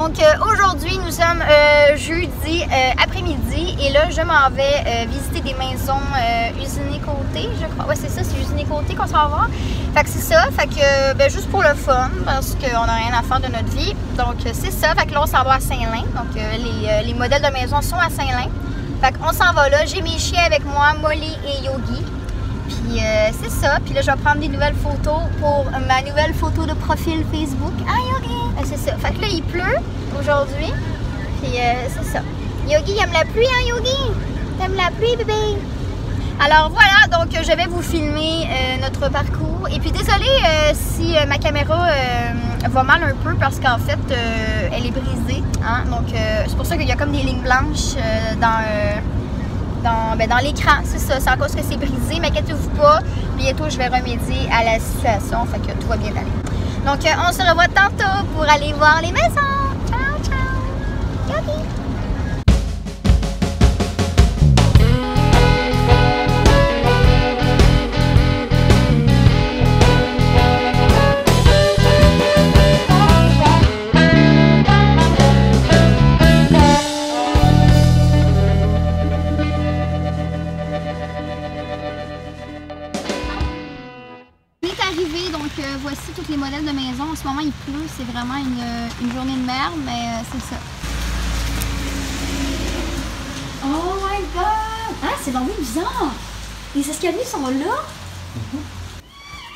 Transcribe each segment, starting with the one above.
Donc aujourd'hui, nous sommes jeudi après-midi et là, je m'en vais visiter des maisons Usiné Côté, je crois. Ouais, c'est ça, c'est Usiné Côté qu'on s'en va voir. Fait que c'est ça, fait que ben, juste pour le fun, parce qu'on n'a rien à faire de notre vie. Donc c'est ça, fait que là, on s'en va à Saint-Lin. Donc les modèles de maison sont à Saint-Lin. Fait qu'on s'en va là. J'ai mes chiens avec moi, Molly et Yogi. Puis c'est ça. Puis là, je vais prendre des nouvelles photos pour ma nouvelle photo de profil Facebook. Ah, Yogi! C'est ça. Fait que là, il pleut aujourd'hui. Puis c'est ça. Yogi, il aime la pluie, hein, Yogi? T'aimes la pluie, bébé? Alors voilà, donc je vais vous filmer notre parcours. Et puis désolée si ma caméra va mal un peu parce qu'en fait, elle est brisée. Hein? Donc c'est pour ça qu'il y a comme des lignes blanches dans l'écran, c'est ça, c'est à cause que c'est brisé, mais inquiétez-vous pas, bientôt je vais remédier à la situation, fait que tout va bien aller. Donc on se revoit tantôt pour aller voir les maisons. Ciao, ciao! Yogi! Voici tous les modèles de maison. En ce moment, il pleut. C'est vraiment une journée de merde, mais c'est ça. Oh my god! Ah, c'est vraiment bizarre! Les escaliers sont là.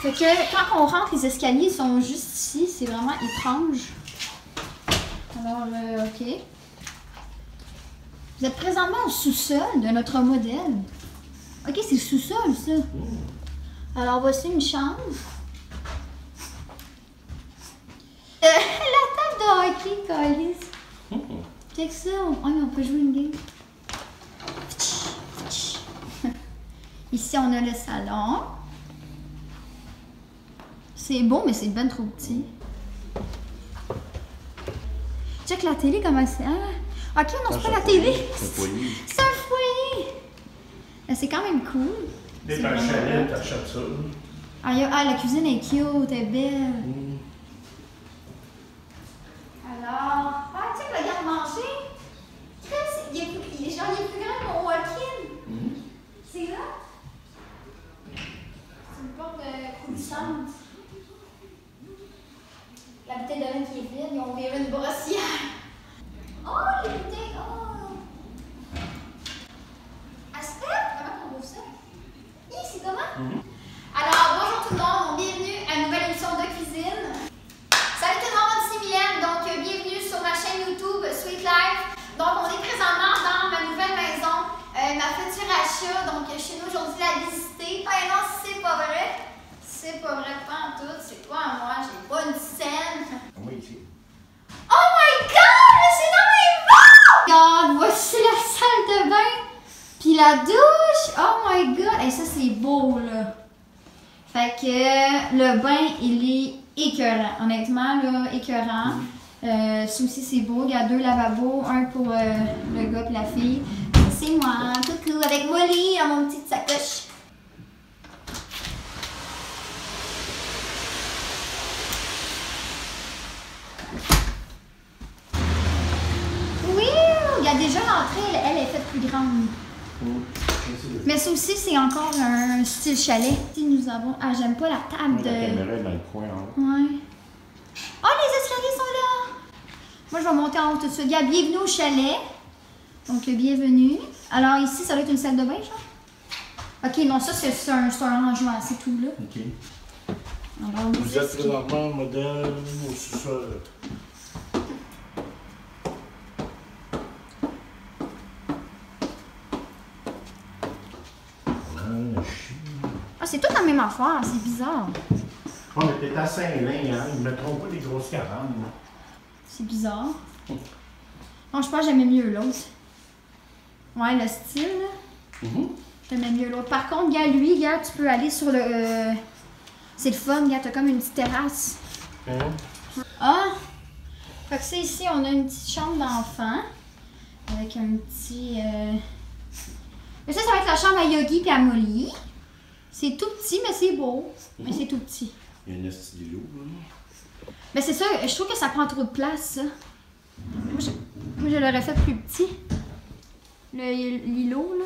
Fait que quand on rentre, les escaliers sont juste ici. C'est vraiment étrange. Alors, ok. Vous êtes présentement au sous-sol de notre modèle. Ok, c'est le sous-sol, ça. Alors, voici une chambre. La table de hockey, Calis. Check ça. On peut jouer une game. Ici, on a le salon. C'est beau, mais c'est ben trop petit. Check la télé, comment c'est. Ah. Ok, non, c'est pas la télé. C'est un foyer. C'est quand même cool. Dès qu'un chalet, t'achètes ça. Ah, la cuisine est cute, elle est belle. Alors, tu sais, le garde-manger, il est plus grand que mon walk-in. C'est là. C'est une porte coulissante. La bouteille de vin qui est vide, ils ont viré une brossière. Oh, les bouteilles, oh! Aspect, comment on ouvre ça? C'est comment? Alors, bonjour tout le monde, bienvenue à une nouvelle émission de cuisine. Salut tout le monde, c'est Mylène, donc bienvenue sur ma chaîne YouTube Sweet Life. Donc on est présentement dans ma nouvelle maison, ma future achat, donc chez nous aujourd'hui la visiter. Ah non, c'est pas vrai, pas en tout, c'est toi à moi, j'ai pas une scène. Oui, ici. Oh my god, c'est dans mes beau! Regarde, voici la salle de bain, puis la douche, oh my god, et ça c'est beau là. Fait que le bain il est écœurant, honnêtement, là, écœurant. Ça aussi, c'est beau. Il y a 2 lavabos, un pour le gars et la fille. C'est moi, coucou, avec Molly dans mon petit sacoche. Oui, il y a déjà l'entrée, elle est faite plus grande. Mais ça aussi, c'est encore un style chalet. Si nous avons... Ah, j'aime pas la table de... La caméra est dans le coin, hein. Ouais. Oh, les escaliers sont là! Moi, je vais monter en haut tout de suite. Bienvenue au chalet. Donc, bienvenue. Alors, ici, ça doit être une salle de bain, genre? Ok, non, ça, c'est un rangement. C'est tout, là. Ok. Alors, vous êtes présentement modèle au sous-sol. Ah, c'est tout la même affaire. C'est bizarre. Oh, mais t'es à Saint-Lin, hein? Ils ne mettront pas des grosses cabanes. C'est bizarre. Non, je pense que j'aimais mieux l'autre. Ouais, le style, là. J'aimais mieux l'autre. Par contre, gars, lui, gars, tu peux aller sur le... C'est le fun, gars, t'as comme une petite terrasse. Ah! Fait que c'est ici, on a une petite chambre d'enfant. Avec un petit... Mais ça va être la chambre à Yogi et à Molly. C'est tout petit, mais c'est beau. Mais c'est tout petit. Il y a un stylo, là. Mais c'est ça, je trouve que ça prend trop de place, ça. Moi, je l'aurais fait plus petit. L'îlot, là.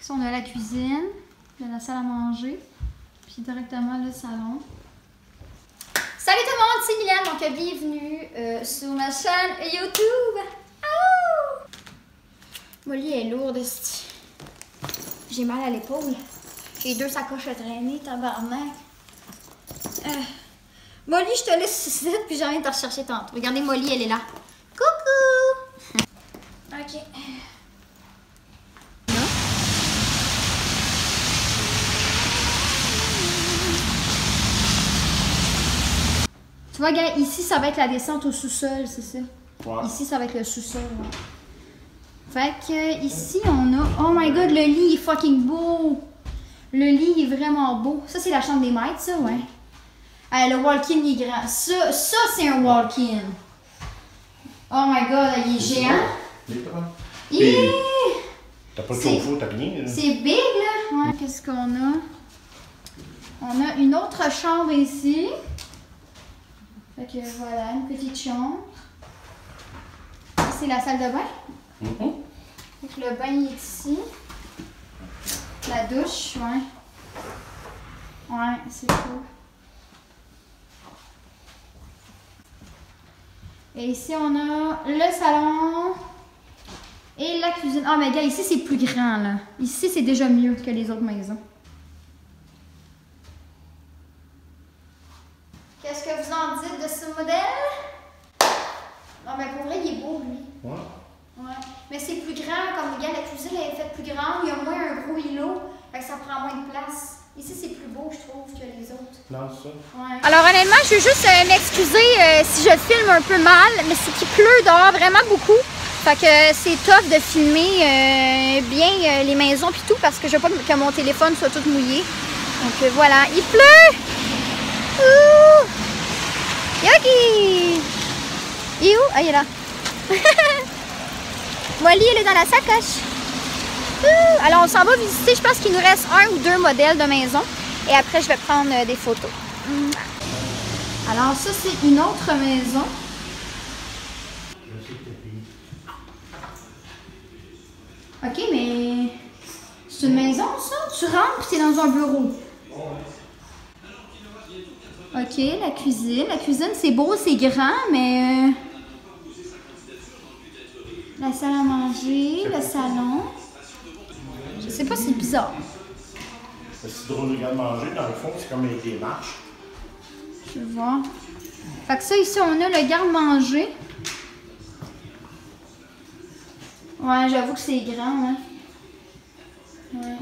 Ici, on a la cuisine, la salle à manger, puis directement le salon. Salut tout le monde, c'est Mylène, donc bienvenue sur ma chaîne YouTube. Oh! Molly est lourde, j'ai mal à l'épaule. J'ai 2 sacoches à traîner, tabarnak. Molly, je te laisse ici, puis j'ai envie de te rechercher tantôt. Regardez, Molly, elle est là. Coucou! Ok. Tu vois, gars, ici, ça va être la descente au sous-sol, c'est ça? Ouais. Ici, ça va être le sous-sol, ouais. Fait que, ici, on a... Oh my god, le lit est fucking beau! Le lit est vraiment beau. Ça, c'est la chambre des maîtres, ça, ouais. Le walk-in, il est grand. Ça c'est un walk-in. Oh my god, il est géant. T'as pas de chauffe-eau, t'as rien. C'est big, là. Ouais, qu'est-ce qu'on a? On a une autre chambre ici. Fait que voilà, une petite chambre. C'est la salle de bain. Fait que le bain il est ici. La douche, ouais. Ouais, c'est cool. Et ici, on a le salon et la cuisine. Ah, mais gars, ici, c'est plus grand, là. Ici, c'est déjà mieux que les autres maisons. Qu'est-ce que vous en dites de ce modèle? Non, mais pour vrai, il est beau, lui. Ouais. Ouais. Mais c'est plus grand, comme gars, la cuisine elle est faite plus grande, il y a moins un gros îlot, fait que ça prend moins de place. Ici, c'est plus beau, je trouve, que les autres. Non, ça. Ouais. Alors, honnêtement, je veux juste m'excuser si je filme un peu mal, mais c'est qu'il pleut dehors vraiment beaucoup. Fait que c'est tough de filmer bien les maisons puis tout, parce que je veux pas que mon téléphone soit tout mouillé. Donc voilà, il pleut! Ouh! Yogi! Il est où? Ah, il est là. Molly, elle est dans la sacoche. Alors, on s'en va visiter. Je pense qu'il nous reste 1 ou 2 modèles de maison. Et après, je vais prendre des photos. Alors, ça, c'est une autre maison. OK, mais c'est une maison, ça? Tu rentres et tu es dans un bureau. OK, la cuisine. La cuisine, c'est beau, c'est grand, mais... La salle à manger, le salon. Je sais pas, c'est bizarre. C'est drôle de garde-manger, dans le fond, c'est comme des marches. Je vais voir. Fait que ça, ici, on a le garde-manger. Ouais, j'avoue que c'est grand, hein. Ouais.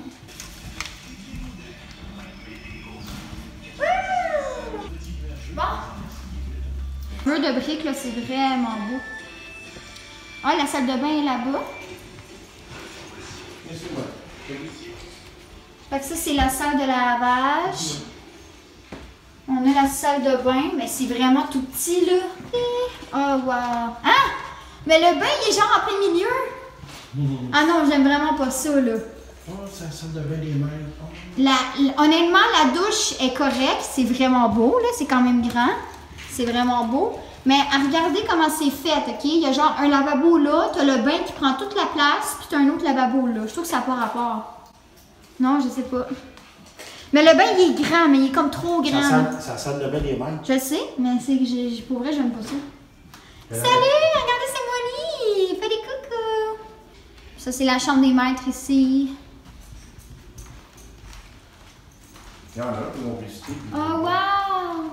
Bon. Le mur de briques, là, c'est vraiment beau. Ah, la salle de bain est là-bas. Fait que ça, c'est la salle de lavage. On a la salle de bain, mais c'est vraiment tout petit, là. Oh, wow. Hein? Mais le bain, il est genre en plein milieu. Ah non, j'aime vraiment pas ça, là. Oh, c'est la salle de bain des mères. Honnêtement, la douche est correcte. C'est vraiment beau, là. C'est quand même grand. C'est vraiment beau. Mais à regarder comment c'est fait, OK? Il y a genre un lavabo là, t'as le bain qui prend toute la place, puis t'as un autre lavabo là. Je trouve que ça n'a pas rapport. Non, je sais pas. Mais le bain, il est grand, mais il est comme trop grand. C'est la salle de bain des mères. Je sais, mais c'est que pour vrai, j'aime pas ça. Salut! Regardez, c'est Molly! Fais des coucou! Ça, c'est la chambre des maîtres ici. Il y en a qui vont visiter. Oh, wow!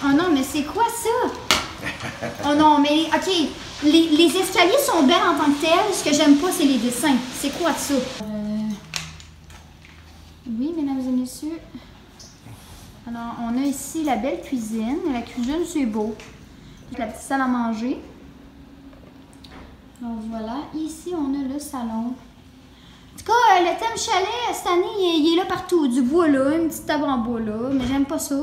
Oh non, mais c'est quoi ça? Oh non, mais OK. Les escaliers sont belles en tant que tels. Ce que j'aime pas, c'est les dessins. C'est quoi ça? Oui, mesdames et messieurs. Alors, on a ici la belle cuisine. La cuisine, c'est beau. La petite salle à manger. Donc voilà. Ici, on a le salon. En tout cas, le thème chalet, cette année, il est là partout. Du bois là, une petite table en bois là. Mais j'aime pas ça.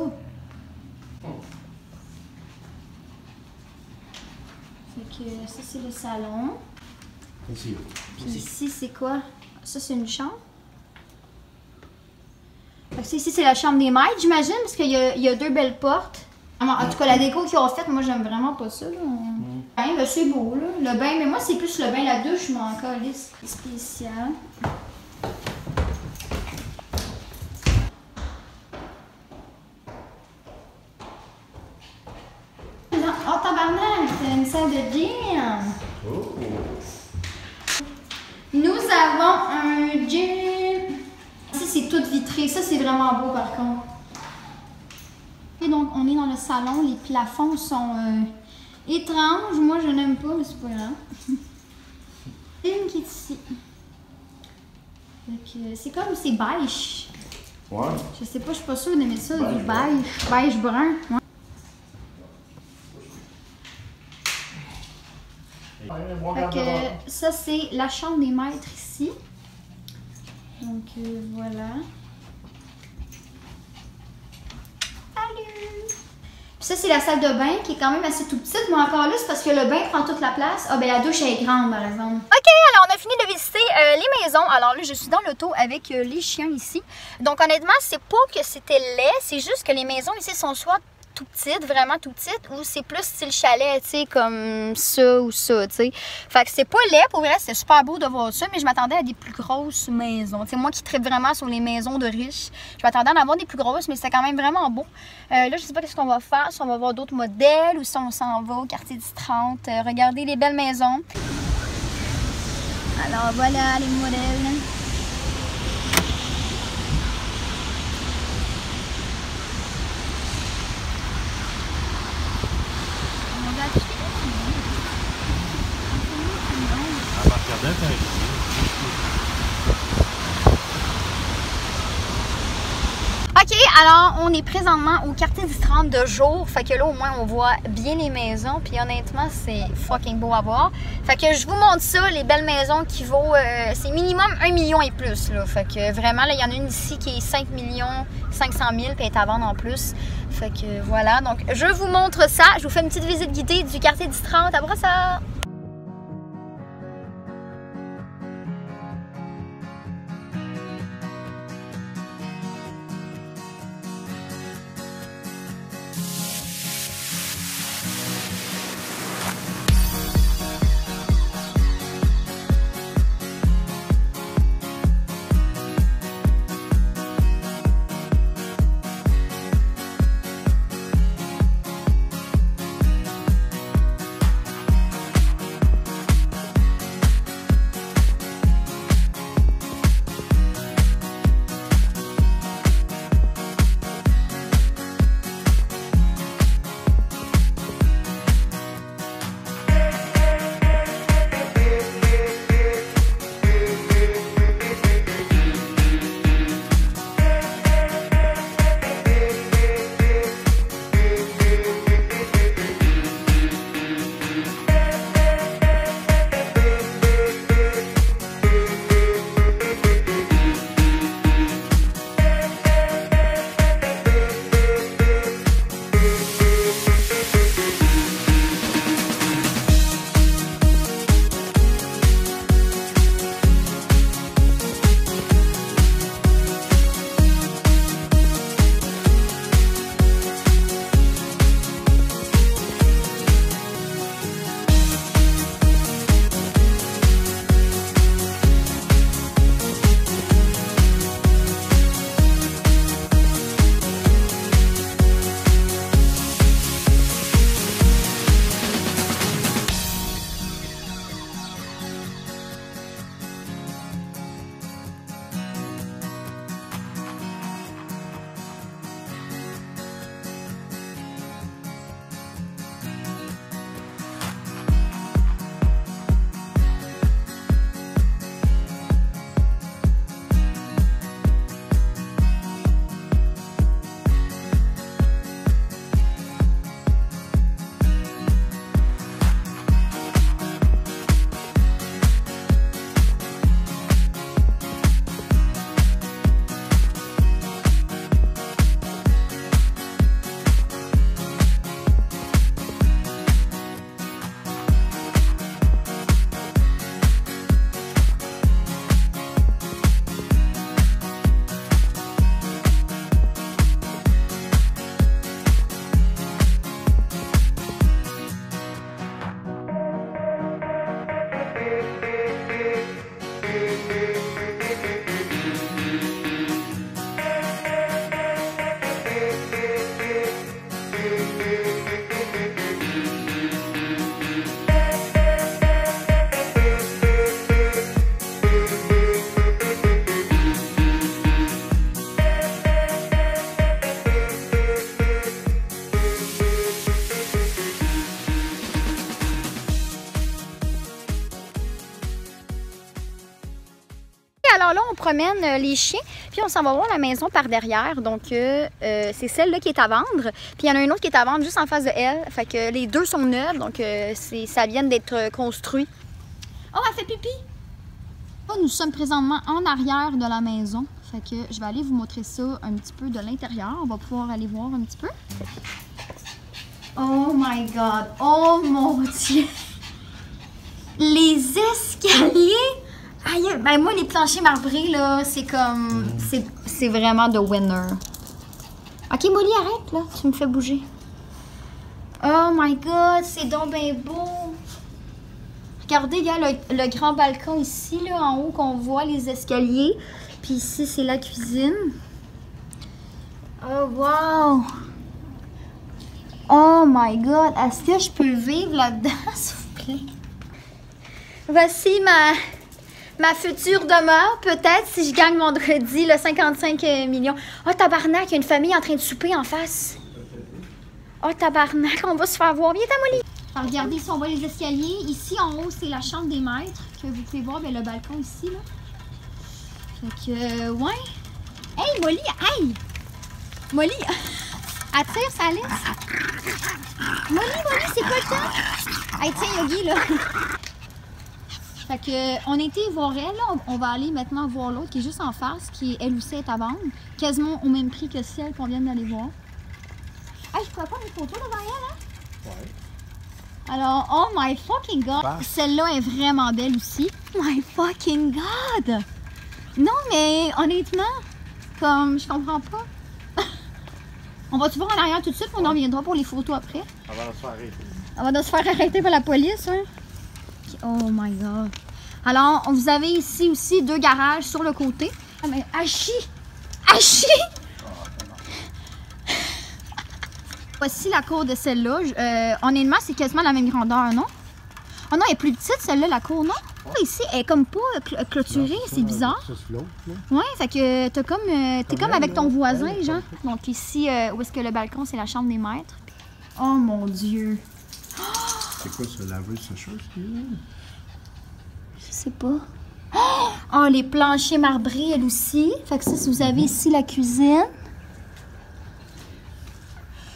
Ça, c'est le salon. Ici. Puis ici, c'est quoi? Ça, c'est une chambre. Fait que ici, c'est la chambre des maîtres, j'imagine, parce qu'il y a 2 belles portes. En tout cas, la déco qu'ils ont faite, moi, j'aime vraiment pas ça. Là. Ben, c'est beau, là. Le bain, mais moi, c'est plus le bain, la douche, je m'en calisse spécial. Oh, tabarnak, c'est une salle de gym. Oh. Nous avons un gym. Ici, c'est tout vitré. Ça, c'est vraiment beau, par contre. Et donc, on est dans le salon. Les plafonds sont étranges. Moi, je n'aime pas, mais c'est pas grave. Une qui est ici. C'est comme, c'est beige. Ouais. Je sais pas, je suis pas sûre d'aimer ça, du beige. Beige brun. Ouais. Fait que ça, c'est la chambre des maîtres ici. Donc, voilà. Salut! Puis ça, c'est la salle de bain qui est quand même assez tout petite, mais encore là, c'est parce que le bain prend toute la place. Ah, ben la douche est grande, par exemple. OK, alors on a fini de visiter les maisons. Alors là, je suis dans l'auto avec les chiens ici. Donc, honnêtement, c'est pas que c'était laid, c'est juste que les maisons ici sont soit tout petites, vraiment tout petites, ou c'est plus style chalet, tu sais, comme ça ou ça, tu sais. Fait que c'est pas laid, pour vrai, c'est super beau de voir ça, mais je m'attendais à des plus grosses maisons. Tu sais, moi qui tripe vraiment sur les maisons de riches, je m'attendais à en avoir des plus grosses, mais c'était quand même vraiment beau. Là, je sais pas qu'est-ce qu'on va faire, si on va voir d'autres modèles, ou si on s'en va au quartier 10-30, regarder les belles maisons. Alors voilà les modèles. OK, alors on est présentement au quartier 10-30 de jour. Fait que là, au moins, on voit bien les maisons. Puis honnêtement, c'est fucking beau à voir. Fait que je vous montre ça, les belles maisons qui vaut... c'est minimum 1 million et plus. Là. Fait que vraiment, là, il y en a une ici qui est 5 500 000 puis elle est à vendre en plus. Fait que voilà, donc je vous montre ça. Je vous fais une petite visite guidée du quartier 10-30 à Brossard. promène les chiens, puis on s'en va voir la maison par derrière. Donc, c'est celle-là qui est à vendre. Puis il y en a une autre qui est à vendre juste en face de elle. Fait que les deux sont neuves, donc ça vient d'être construit. Oh, elle fait pipi! Nous sommes présentement en arrière de la maison. Fait que je vais aller vous montrer ça un petit peu de l'intérieur. On va pouvoir aller voir un petit peu. Oh my God! Oh mon Dieu! Les escaliers! Aïe! Ben moi, les planchers marbrés, là, c'est comme... C'est vraiment de winner. Ok, Molly, arrête, là. Tu me fais bouger. Oh my God! C'est donc bien beau! Regardez, il y a le grand balcon ici, là, en haut, qu'on voit les escaliers. Puis ici, c'est la cuisine. Oh, wow! Oh my God! Est-ce que je peux vivre là-dedans, s'il vous plaît? Voici ma future demeure, peut-être, si je gagne vendredi, le 55 millions. Oh, tabarnak, il y a une famille en train de souper en face. Oh, tabarnak, on va se faire voir. Viens, Molly! Alors, regardez, ici, on voit les escaliers. Ici, en haut, c'est la chambre des maîtres, que vous pouvez voir, bien, le balcon ici, là. Fait que, ouais. Hey, Molly, hey! Molly, attire sa laisse. Molly, c'est quoi le temps? Hey, tiens, Yogi, là. Fait que, on était voir elle, là. On va aller maintenant voir l'autre qui est juste en face, qui, elle aussi, est à vendre. Quasiment au même prix que celle qu'on vient d'aller voir. Hey, je pourrais prendre une photo devant elle, hein? Ouais. Alors, oh my fucking God! Celle-là est vraiment belle aussi. My fucking God! Non, mais honnêtement, comme, je comprends pas. On va-tu voir en arrière tout de suite, on en reviendra pour les photos après? On va se faire arrêter. On va se faire arrêter par la police, hein? Oh my God! Alors, vous avez ici aussi deux garages sur le côté. Ah, mais Hachi! Hachi! Voici la cour de celle-là. Honnêtement, c'est quasiment la même grandeur, non? Oh non, elle est plus petite, celle-là, la cour, non? Oh, ici, elle est comme pas clôturée, c'est bizarre. C'est l'autre, là. Ouais, fait que t'es comme avec ton voisin, genre. Donc ici, où est-ce que le balcon, c'est la chambre des maîtres. Oh mon Dieu! C'est quoi ce laveuse, ce chose qui est là? Je sais pas. Oh, les planchers marbrés, elle aussi. Fait que ça, si vous avez ici la cuisine.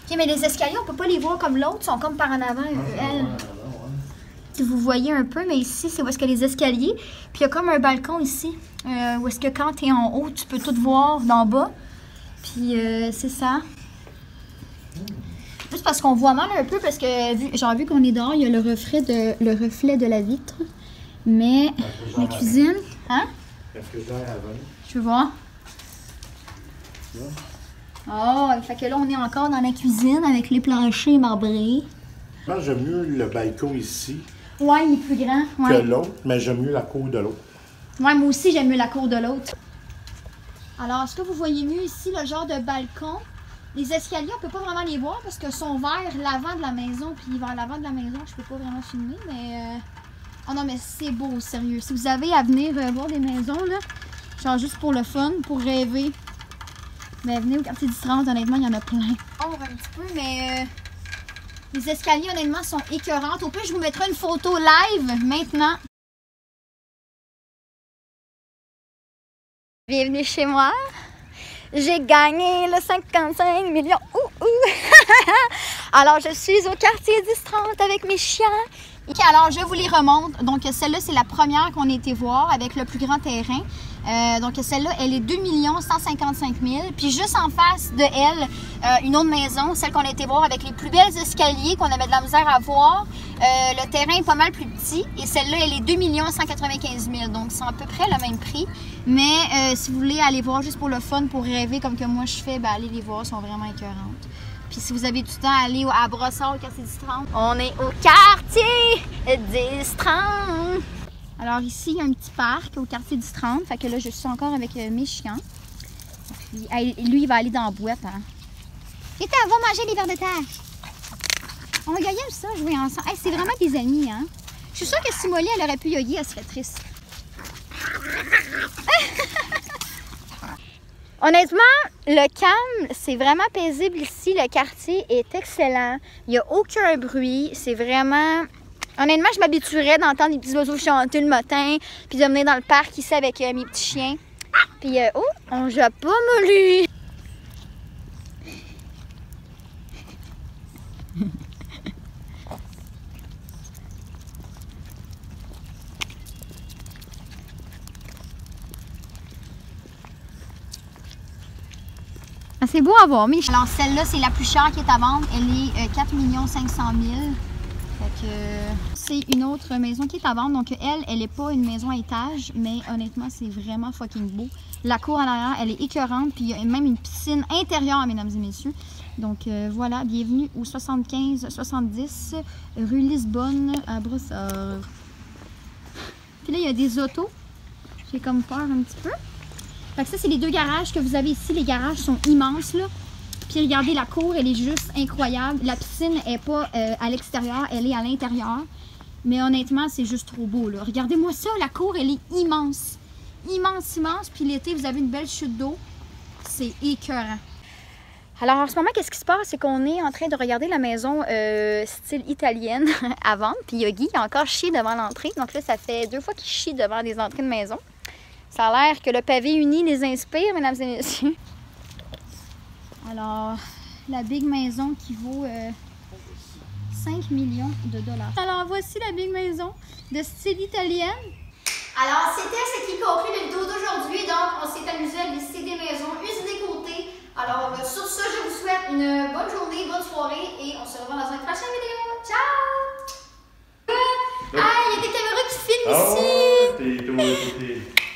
Ok, mais les escaliers, on peut pas les voir comme l'autre, ils sont comme par en avant, elle. Si vous voyez un peu, mais ici, c'est où est-ce que les escaliers. Puis il y a comme un balcon ici, où est-ce que quand tu es en haut, tu peux tout voir d'en bas. Puis c'est ça. Juste parce qu'on voit mal un peu, parce que vu qu'on est dehors, il y a le reflet de la vitre. Mais la cuisine, hein? Je veux voir. Oh, fait que là, on est encore dans la cuisine avec les planchers marbrés. Moi, j'aime mieux le balcon ici. Ouais, il est plus grand. Ouais. Que l'autre, mais j'aime mieux la cour de l'autre. Ouais, moi aussi, j'aime mieux la cour de l'autre. Alors, est-ce que vous voyez mieux ici le genre de balcon? Les escaliers, on peut pas vraiment les voir parce qu'ils sont vers l'avant de la maison. Puis vers l'avant de la maison, je peux pas vraiment filmer, mais... Oh non, mais c'est beau, sérieux. Si vous avez à venir voir des maisons, là, genre juste pour le fun, pour rêver, ben venez au quartier du 30, honnêtement, il y en a plein. On va un petit peu, mais... les escaliers, honnêtement, sont écœurantes. Au pire, je vous mettrai une photo live maintenant. Bienvenue chez moi. J'ai gagné le 55 millions. Alors, je suis au quartier du 30 avec mes chiens. Ok, alors je vous les remonte. Donc, celle-là, c'est la première qu'on a été voir avec le plus grand terrain. Donc, celle-là, elle est 2 155 000. Puis, juste en face de elle, une autre maison, celle qu'on a été voir avec les plus belles escaliers qu'on avait de la misère à voir. Le terrain est pas mal plus petit. Et celle-là, elle est 2 195 000. Donc, c'est à peu près le même prix. Mais si vous voulez aller voir juste pour le fun, pour rêver comme que moi je fais, ben, allez les voir, elles sont vraiment écœurantes. Puis si vous avez du temps, allez à Brossard, au quartier 10-30. On est au quartier 10-30. Alors ici, il y a un petit parc au quartier 10-30. Fait que là, je suis encore avec mes chiens. Puis, lui, il va aller dans la boîte. Hein. Et on va manger des vers de terre. On va yoyer ça, jouer ensemble. Hey, c'est vraiment des amis, hein. Je suis sûre que si Molly, elle aurait pu yoyer, elle serait triste. Honnêtement, le calme, c'est vraiment paisible ici. Le quartier est excellent. Il n'y a aucun bruit. C'est vraiment... Honnêtement, je m'habituerais d'entendre les petits oiseaux chanter le matin, puis de venir dans le parc ici avec mes petits chiens. Puis, oh, on jappe pas, Molly! C'est beau à voir, mais... Alors, celle-là, c'est la plus chère qui est à vendre. Elle est 4 500 000. Fait que c'est une autre maison qui est à vendre. Donc, elle n'est pas une maison à étage, mais honnêtement, c'est vraiment fucking beau. La cour en arrière, elle est écœurante. Puis, il y a même une piscine intérieure, mesdames et messieurs. Donc, voilà, bienvenue au 75-70 rue Lisbonne à Brossard. Puis là, il y a des autos. J'ai comme peur un petit peu. Fait que ça, c'est les deux garages que vous avez ici. Les garages sont immenses, là. Puis regardez, la cour, elle est juste incroyable. La piscine n'est pas à l'extérieur, elle est à l'intérieur. Mais honnêtement, c'est juste trop beau, là. Regardez-moi ça, la cour, elle est immense. Immense, immense. Puis l'été, vous avez une belle chute d'eau. C'est écœurant. Alors, en ce moment, qu'est-ce qui se passe? C'est qu'on est en train de regarder la maison style italienne à vendre. Puis il y a Guy qui a encore chié devant l'entrée. Donc là, ça fait 2 fois qu'il chie devant des entrées de maison. Ça a l'air que le pavé uni les inspire, mesdames et messieurs. Alors, la big maison qui vaut 5 millions de dollars. Alors, voici la big maison de style italienne. Alors, c'était ce qui conclut le vidéo d'aujourd'hui. Donc, on s'est amusé à visiter des maisons usées côtés. Alors, sur ce, je vous souhaite une bonne journée, bonne soirée et on se revoit dans une prochaine vidéo. Ciao! Ah, il y a des caméras qui filment ici! T'es